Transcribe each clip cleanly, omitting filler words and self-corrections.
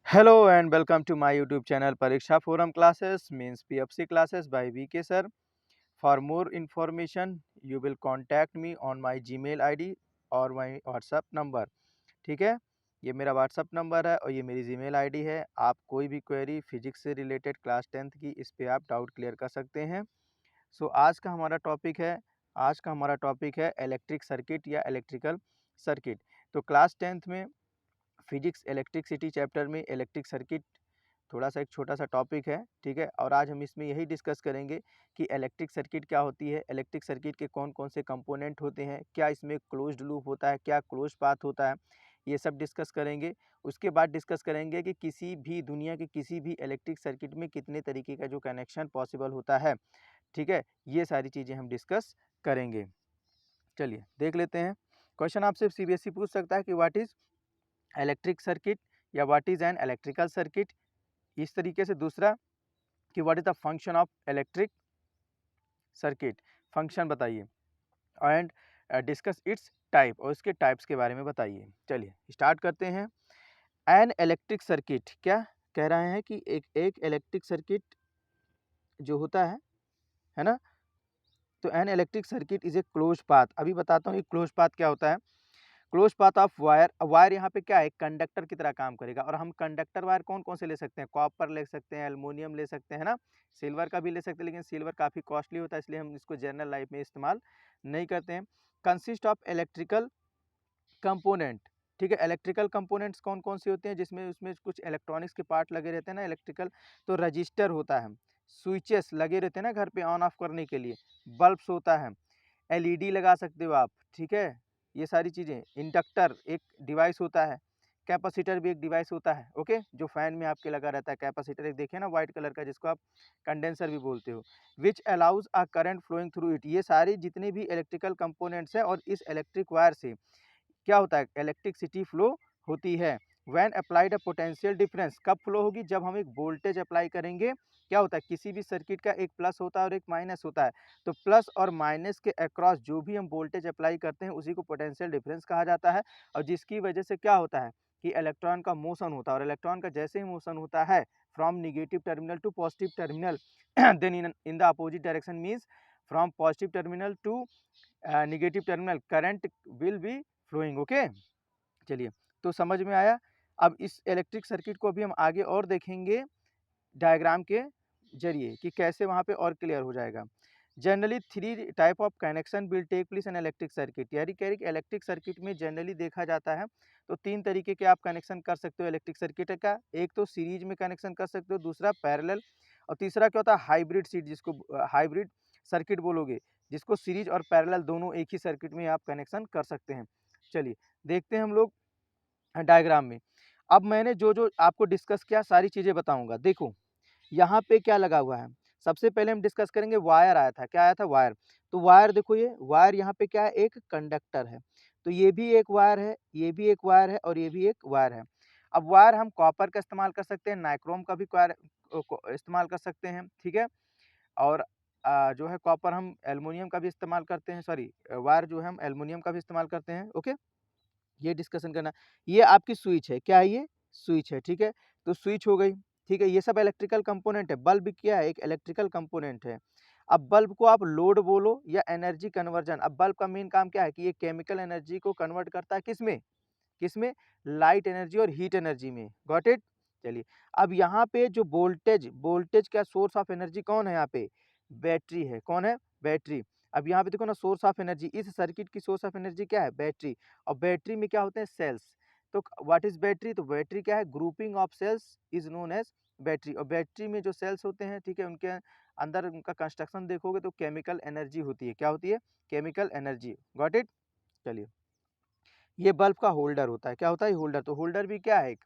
Hello and welcome to my YouTube channel Pariksha Forum classes means PFC classes by VK sir. For more information you will contact me on my Gmail ID और my WhatsApp number. ठीक है, ये मेरा WhatsApp number है और ये मेरी Gmail ID है। आप कोई भी क्वेरी फिजिक्स से रिलेटेड क्लास 10th की इस पे आप डाउट क्लियर कर सकते हैं। आज का हमारा टॉपिक है इलेक्ट्रिक सर्किट या इलेक्ट्रिकल सर्किट। तो क्लास 10th में फिजिक्स इलेक्ट्रिसिटी चैप्टर में इलेक्ट्रिक सर्किट थोड़ा सा एक छोटा सा टॉपिक है, ठीक है। और आज हम इसमें यही डिस्कस करेंगे कि इलेक्ट्रिक सर्किट क्या होती है, इलेक्ट्रिक सर्किट के कौन कौन से कंपोनेंट होते हैं, क्या इसमें क्लोज्ड लूप होता है, क्या क्लोज पाथ होता है, ये सब डिस्कस करेंगे। उसके बाद डिस्कस करेंगे कि किसी भी दुनिया के किसी भी इलेक्ट्रिक सर्किट में कितने तरीके का जो कनेक्शन पॉसिबल होता है, ठीक है। ये सारी चीज़ें हम डिस्कस करेंगे। चलिए देख लेते हैं। क्वेश्चन आपसे सीबीएसई पूछ सकता है कि व्हाट इज़ इलेक्ट्रिक सर्किट या what is an electrical circuit. इस तरीके से दूसरा कि what is the function of electric circuit, function बताइए। एंड डिस्कस इट्स टाइप, और इसके टाइप्स के बारे में बताइए। चलिए स्टार्ट करते हैं। एन इलेक्ट्रिक सर्किट क्या कह रहे हैं कि एक इलेक्ट्रिक सर्किट जो होता है ना, तो an electric circuit is a close path. अभी बताता हूँ ये क्लोज पाथ क्या होता है। Close path of wire, wire यहाँ पे क्या है, कंडक्टर की तरह काम करेगा। और हम कंडक्टर वायर कौन कौन से ले सकते हैं, कॉपर ले सकते हैं, एल्युमिनियम ले सकते हैं ना, सिल्वर का भी ले सकते हैं, लेकिन सिल्वर काफ़ी कॉस्टली होता है इसलिए हम इसको जनरल लाइफ में इस्तेमाल नहीं करते हैं। कंसिस्ट ऑफ इलेक्ट्रिकल कंपोनेंट, ठीक है। इलेक्ट्रिकल कंपोनेंट्स कौन कौन से होते हैं जिसमें उसमें कुछ इलेक्ट्रॉनिक्स के पार्ट लगे रहते हैं ना इलेक्ट्रिकल, तो रजिस्टर होता है, स्विचेस लगे रहते हैं ना घर पे ऑन ऑफ करने के लिए, बल्ब्स होता है, एलईडी लगा सकते हो आप, ठीक है। ये सारी चीज़ें, इंडक्टर एक डिवाइस होता है, कैपेसिटर भी एक डिवाइस होता है, ओके, जो फैन में आपके लगा रहता है। कैपेसिटर एक देखिए ना वाइट कलर का, जिसको आप कंडेंसर भी बोलते हो। Which allows a current flowing through it. ये सारे जितने भी इलेक्ट्रिकल कंपोनेंट्स हैं, और इस इलेक्ट्रिक वायर से क्या होता है, इलेक्ट्रिसिटी फ्लो होती है। When applied a potential difference, कब फ्लो होगी, जब हम एक वोल्टेज अप्लाई करेंगे। क्या होता है, किसी भी सर्किट का एक प्लस होता है और एक माइनस होता है, तो प्लस और माइनस के अक्रॉस जो भी हम वोल्टेज अप्लाई करते हैं उसी को पोटेंशियल डिफरेंस कहा जाता है। और जिसकी वजह से क्या होता है कि इलेक्ट्रॉन का मोशन होता है, और इलेक्ट्रॉन का जैसे ही मोशन होता है from negative terminal to positive terminal then in the opposite direction means from positive terminal to negative terminal current will be flowing, okay. चलिए, तो समझ में आया। अब इस इलेक्ट्रिक सर्किट को अभी हम आगे और देखेंगे डायग्राम के जरिए कि कैसे वहाँ पे और क्लियर हो जाएगा। Generally 3 type of connection will take place in electric circuit, यानी कह रही कि इलेक्ट्रिक सर्किट में जनरली देखा जाता है तो 3 तरीके के आप कनेक्शन कर सकते हो इलेक्ट्रिक सर्किट का। एक तो सीरीज में कनेक्शन कर सकते हो, दूसरा पैरेलल, और तीसरा क्या होता है हाइब्रिड सीट, जिसको हाइब्रिड सर्किट बोलोगे, जिसको सीरीज और पैरेलल दोनों एक ही सर्किट में आप कनेक्शन कर सकते हैं। चलिए देखते हैं हम लोग डायग्राम में। अब मैंने जो जो आपको डिस्कस किया सारी चीज़ें बताऊंगा। देखो यहाँ पे क्या लगा हुआ है, सबसे पहले हम डिस्कस करेंगे वायर आया था, क्या आया था, वायर। तो वायर देखो, ये वायर यहाँ पे क्या है, एक कंडक्टर है। तो ये भी एक वायर है, ये भी एक वायर है, और ये भी एक वायर है। अब वायर हम कॉपर का इस्तेमाल कर सकते हैं, नाइक्रोम का भी वायर इस्तेमाल कर सकते हैं, ठीक है। और जो है कॉपर हम एल्युमिनियम का भी इस्तेमाल करते हैं, सॉरी वायर जो है हम एल्युमिनियम का भी इस्तेमाल करते हैं, ओके। ये डिस्कशन करना। ये आपकी स्विच है, क्या है ये, स्विच है, ठीक है। तो स्विच हो गई, ठीक है। ये सब इलेक्ट्रिकल कंपोनेंट है। बल्ब क्या है, एक इलेक्ट्रिकल कंपोनेंट है। अब बल्ब को आप लोड बोलो या एनर्जी कन्वर्जन, अब बल्ब का मेन काम क्या है कि ये केमिकल एनर्जी को कन्वर्ट करता है किसमें, किसमें, लाइट एनर्जी और हीट एनर्जी में, गॉट इट। चलिए, अब यहाँ पे जो वोल्टेज, वोल्टेज का सोर्स ऑफ एनर्जी कौन है, यहाँ पे बैटरी है, कौन है, बैटरी। अब यहाँ पे देखो ना, सोर्स ऑफ एनर्जी, इस सर्किट की सोर्स ऑफ एनर्जी क्या है, बैटरी। और बैटरी में क्या होते हैं, सेल्स। तो व्हाट इज बैटरी, तो बैटरी क्या है, grouping of cells is known as battery. और बैटरी में जो सेल्स होते हैं, ठीक है, उनके अंदर उनका कंस्ट्रक्शन देखोगे तो केमिकल एनर्जी होती है, क्या होती है, केमिकल एनर्जी, गॉट इट। चलिए, ये बल्ब का होल्डर होता है, क्या होता है, होल्डर। तो होल्डर भी क्या है, एक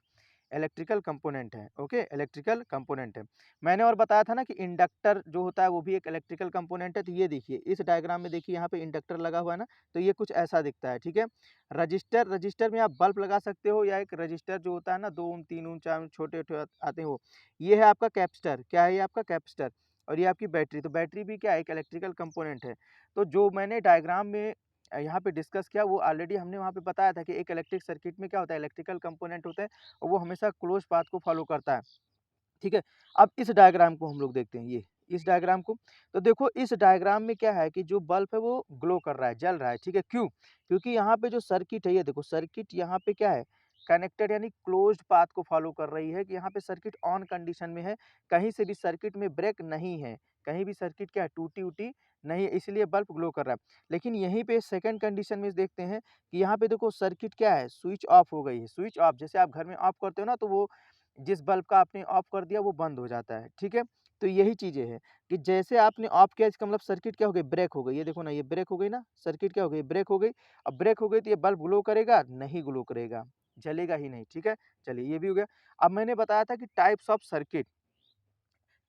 इलेक्ट्रिकल कंपोनेंट है, ओके, इलेक्ट्रिकल कंपोनेंट है। मैंने और बताया था ना कि इंडक्टर जो होता है वो भी एक इलेक्ट्रिकल कंपोनेंट है। तो ये देखिए इस डायग्राम में देखिए यहाँ पे इंडक्टर लगा हुआ है ना, तो ये कुछ ऐसा दिखता है, ठीक है। रजिस्टर, रजिस्टर में आप बल्ब लगा सकते हो, या एक रजिस्टर जो होता है ना, 2 ओम 3 ओम 4 ओम छोटे छोटे आते हो। ये है आपका कैपेसिटर, क्या है ये आपका कैपेसिटर। और ये आपकी बैटरी, तो बैटरी भी क्या है, एक इलेक्ट्रिकल कंपोनेंट है। तो जो मैंने डायग्राम में यहाँ पे डिस्कस किया वो ऑलरेडी हमने वहाँ पे बताया था कि एक इलेक्ट्रिक सर्किट में क्या होता है, इलेक्ट्रिकल कंपोनेंट होता है और वो हमेशा क्लोज पाथ को फॉलो करता है। ठीक है? अब इस डायग्राम को हम लोग देखते हैं, ये इस डायग्राम को। तो देखो इस डायग्राम में क्या है कि जो बल्ब है वो ग्लो कर रहा है, जल रहा है, ठीक है? क्यों? क्योंकि यहाँ पे जो सर्किट है, ये देखो सर्किट यहाँ पे क्या है, कनेक्टेड यानी क्लोज्ड पाथ को फॉलो कर रही है कि यहाँ पे सर्किट ऑन कंडीशन में है, कहीं से भी सर्किट में ब्रेक नहीं है, कहीं भी सर्किट क्या है, टूटी-वूटी नहीं है, इसलिए बल्ब ग्लो कर रहा है। लेकिन यहीं पे सेकंड कंडीशन में देखते हैं कि यहाँ पे देखो सर्किट क्या है, स्विच ऑफ हो गई है, स्विच ऑफ। जैसे आप घर में ऑफ करते हो ना, तो वो जिस बल्ब का आपने ऑफ कर दिया वो बंद हो जाता है, ठीक है? तो यही चीज़ें हैं कि जैसे आपने ऑफ किया, इसका मतलब सर्किट क्या हो गई, ब्रेक हो गई। ये देखो ना, ये ब्रेक हो गई ना, सर्किट क्या हो गई, ब्रेक हो गई। अब ब्रेक हो गई तो ये बल्ब ग्लो करेगा? नहीं ग्लो करेगा, जलेगा ही नहीं, ठीक है? चलिए ये भी हो गया। अब मैंने बताया था कि टाइप्स ऑफ सर्किट,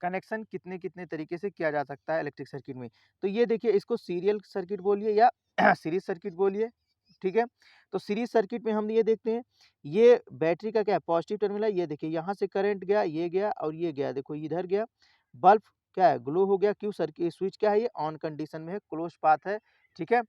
कनेक्शन कितने-कितने तरीके से किया जा सकता है इलेक्ट्रिक सर्किट में। तो ये देखिए, इसको सीरियल सर्किट बोलिए या सीरीज़ सर्किट बोलिए, ठीक है? तो सीरीज़ सर्किट में हम ये देखते हैं, ये बैटरी का क्या है, पॉजिटिव टर्मिनल है, ये देखिए यहाँ से करंट गया, ये गया और ये गया, देखो इधर गया, बल्ब क्या है, ग्लो हो गया। क्यों? स्विच क्या है, ये ऑन कंडीशन में है, क्लोज़ पाथ है, ठीक है?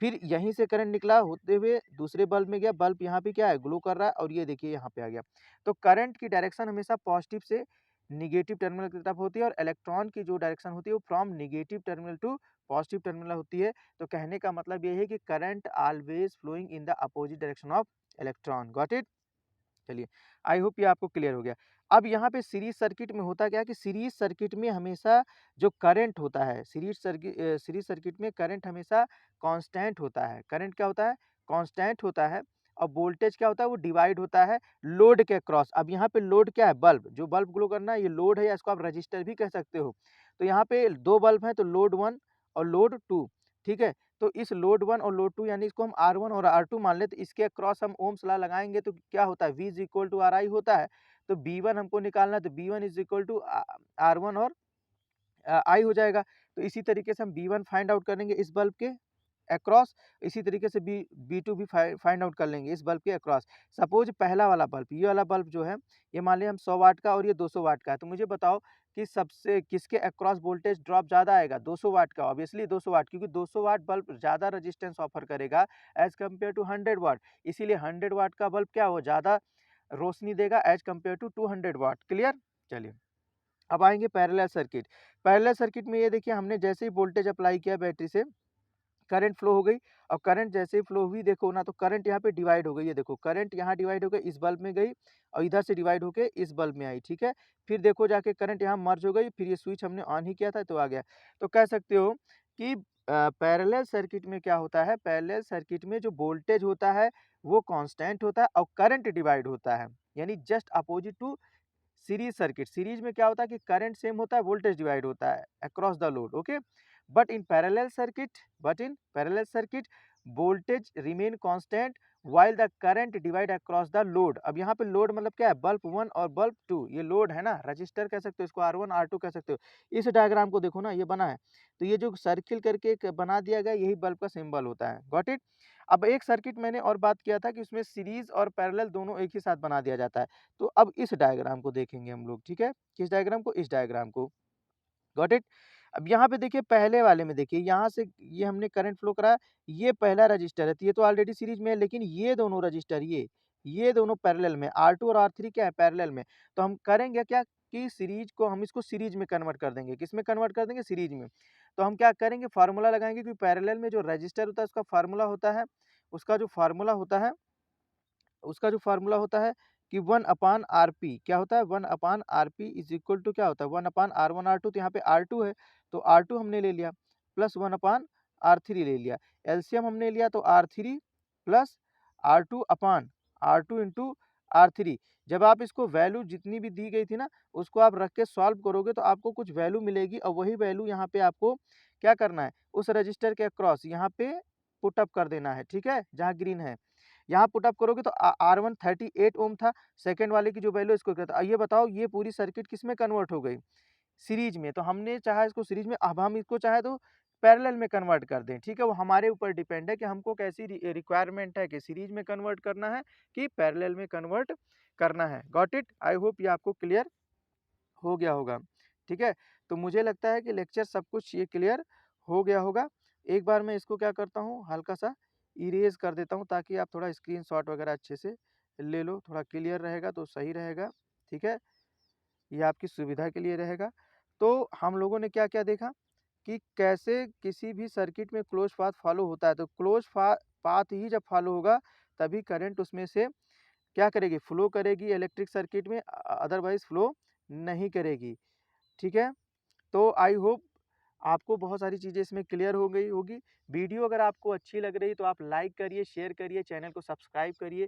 फिर यहीं से करंट निकला होते हुए दूसरे बल्ब में गया, बल्ब यहाँ पे क्या है, ग्लो कर रहा है और ये देखिए यहाँ पे आ गया। तो करंट की डायरेक्शन हमेशा पॉजिटिव से नेगेटिव टर्मिनल की तरफ होती है और इलेक्ट्रॉन की जो डायरेक्शन होती है वो from negative terminal to positive terminal होती है। तो कहने का मतलब ये है कि current always flowing in the opposite direction of electron. Got it? चलिए, आई होप ये आपको क्लियर हो गया। अब यहाँ पे सीरीज सर्किट में होता क्या है कि सीरीज सर्किट में हमेशा जो करंट होता है, सीरीज सर्किट में करंट हमेशा कांस्टेंट होता है। करंट क्या होता है? कांस्टेंट होता है और वोल्टेज क्या होता है? वो डिवाइड होता है लोड के अक्रॉस। अब यहाँ पे लोड क्या है? बल्ब। जो बल्ब ग्लो करना है ये लोड है या इसको आप रजिस्टर भी कह सकते हो। तो यहाँ पे 2 बल्ब हैं, तो लोड 1 और लोड 2, ठीक है? तो इस लोड 1 और लोड 2 यानी इसको हम R1 और R2 मान लें, तो इसके अक्रॉस हम ओम्स लॉ लगाएँगे तो क्या होता है? V is equal to RI होता है। तो B1 हमको निकालना है, तो B1 is equal to R1 और I हो जाएगा। तो इसी तरीके से हम B1 फाइंड आउट करेंगे इस बल्ब के अक्रॉस, इसी तरीके से B2 भी फाइंड आउट कर लेंगे इस बल्ब के अक्रॉस। सपोज़ पहला वाला बल्ब, ये वाला बल्ब जो है, ये मान लें हम 100 वाट का और ये 200 वाट का है। तो मुझे बताओ कि सबसे किसके अक्रॉस वोल्टेज ड्रॉप ज़्यादा आएगा? 200 वाट का, ऑब्वियसली 200 वाट, क्योंकि 200 वाट बल्ब ज़्यादा रेजिस्टेंस ऑफ़र करेगा एज़ कम्पेयर टू 100 वाट। इसीलिए 100 वाट का बल्ब क्या हो, ज़्यादा रोशनी देगा as compare to 200 watt. Clear? चलिए, अब आएँगे पैरेलल सर्किट। पैरेलल सर्किट में ये देखिए, हमने जैसे ही वोल्टेज अप्लाई किया बैटरी से, करंट फ्लो हो गई और करंट जैसे ही फ्लो हुई, देखो ना, तो करंट यहाँ पे डिवाइड हो गई। ये देखो करंट यहाँ डिवाइड हो गई, इस बल्ब में गई और इधर से डिवाइड होके इस बल्ब में आई, ठीक है? फिर देखो जाके करंट यहाँ मर्ज हो गई, फिर ये स्विच हमने ऑन ही किया था तो आ गया। तो कह सकते हो कि पैरेलल सर्किट में क्या होता है, पैरेलल सर्किट में जो वोल्टेज होता है वो कांस्टेंट होता है और करंट डिवाइड होता है, यानी just opposite to series circuit. Series में क्या होता है कि करंट सेम होता है, वोल्टेज डिवाइड होता है across the load, okay? But in parallel circuit voltage remain constant while the current divide across the load. अब यहाँ पे लोड मतलब क्या है? बल्ब 1 और बल्ब 2, ये लोड है ना, रजिस्टर कह सकते हो इसको, R1 R2 कह सकते हो। इस डायग्राम को देखो ना, ये बना है, तो ये जो सर्किल करके एक बना दिया गया, यही बल्ब का सिंबल होता है। Got it? अब एक सर्किट मैंने और बात किया था कि उसमें सीरीज और पैरेलल दोनों एक ही साथ बना दिया जाता है। तो अब इस डायग्राम को देखेंगे हम लोग, ठीक है? किस डायग्राम को? इस डायग्राम को। Got it? अब यहाँ पे देखिए, पहले वाले में देखिए, यहाँ से ये हमने करंट फ्लो कराया, ये पहला रजिस्टर है, तो ये तो ऑलरेडी सीरीज में है, लेकिन ये दोनों रजिस्टर, ये दोनों पैरेलल में, R2 और R3 क्या है? पैरेलल में। तो हम करेंगे क्या कि सीरीज को हम इसको सीरीज में कन्वर्ट कर देंगे। किस में कन्वर्ट कर देंगे? सीरीज में। तो हम क्या करेंगे? फार्मूला लगाएंगे, क्योंकि पैरेलल में जो रजिस्टर होता है उसका फार्मूला होता है, उसका जो फार्मूला होता है उसका जो फ़ॉर्मूला होता है कि 1/Rp, क्या होता है? 1/Rp इज़ इक्वल टू क्या होता है? 1/R1 R2, तो यहाँ पे R2 है, तो R2 हमने ले लिया, प्लस 1/R3 ले लिया। एलसीएम हमने लिया तो R3 plus R2 into R3। जब आप इसको वैल्यू जितनी भी दी गई थी ना, उसको आप रख के सॉल्व करोगे तो आपको कुछ वैल्यू मिलेगी और वही वैल्यू यहाँ पे आपको क्या करना है? उस रजिस्टर के अक्रॉस यहाँ पे पुट अप कर देना है, ठीक है? जहाँ ग्रीन है। यहाँ पुट अप करोगे तो R1 38 ओम था, सेकंड वाले की जो वैल्यू है इसको क्या था? ये बताओ, ये पूरी सर्किट किसमें कन्वर्ट हो गई? सीरीज में। तो हमने चाहा इसको सीरीज में, अब हम इसको चाहे तो पैरेलल में कन्वर्ट कर दें, ठीक है? वो हमारे ऊपर डिपेंड है कि हमको कैसी रिक्वायरमेंट है, कि सीरीज में कन्वर्ट करना है कि पैरेलल में कन्वर्ट करना है। Got it? आई होप ये आपको क्लियर हो गया होगा, ठीक है? तो मुझे लगता है कि लेक्चर सब कुछ ये क्लियर हो गया होगा। एक बार मैं इसको क्या करता हूँ, हल्का सा इरेज़ कर देता हूँ ताकि आप थोड़ा स्क्रीनशॉट वगैरह अच्छे से ले लो, थोड़ा क्लियर रहेगा तो सही रहेगा, ठीक है? ये आपकी सुविधा के लिए रहेगा। तो हम लोगों ने क्या-क्या देखा कि कैसे किसी भी सर्किट में क्लोज़ पाथ फ़ॉलो होता है, तो क्लोज़ पाथ ही जब फ़ॉलो होगा तभी करंट उसमें से क्या करेगी, फ़्लो करेगी इलेक्ट्रिक सर्किट में, अदरवाइज़ फ़्लो नहीं करेगी, ठीक है? तो आई होप आपको बहुत सारी चीज़ें इसमें क्लियर हो गई होगी। वीडियो अगर आपको अच्छी लग रही है तो आप लाइक करिए, शेयर करिए, चैनल को सब्सक्राइब करिए।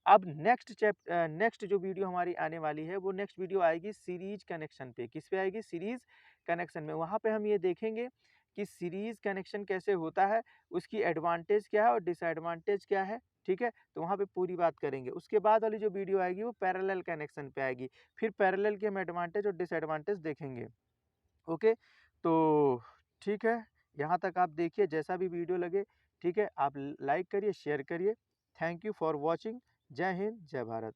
अब नेक्स्ट जो वीडियो हमारी आने वाली है, वो नेक्स्ट वीडियो आएगी सीरीज़ कनेक्शन पे। किस पे आएगी? सीरीज़ कनेक्शन में। वहाँ पे हम ये देखेंगे कि सीरीज़ कनेक्शन कैसे होता है, उसकी एडवांटेज क्या है और डिसएडवांटेज क्या है, ठीक है? तो वहाँ पे पूरी बात करेंगे। उसके बाद वाली जो वीडियो आएगी वो पैरेलल कनेक्शन पे आएगी। फिर पैरेलल के हम एडवांटेज और डिसएडवांटेज देखेंगे। ओके, तो ठीक है, यहाँ तक आप देखिए, जैसा भी वीडियो लगे, ठीक है, आप लाइक करिए, शेयर करिए। Thank you for watching. जय हिंद, जय भारत।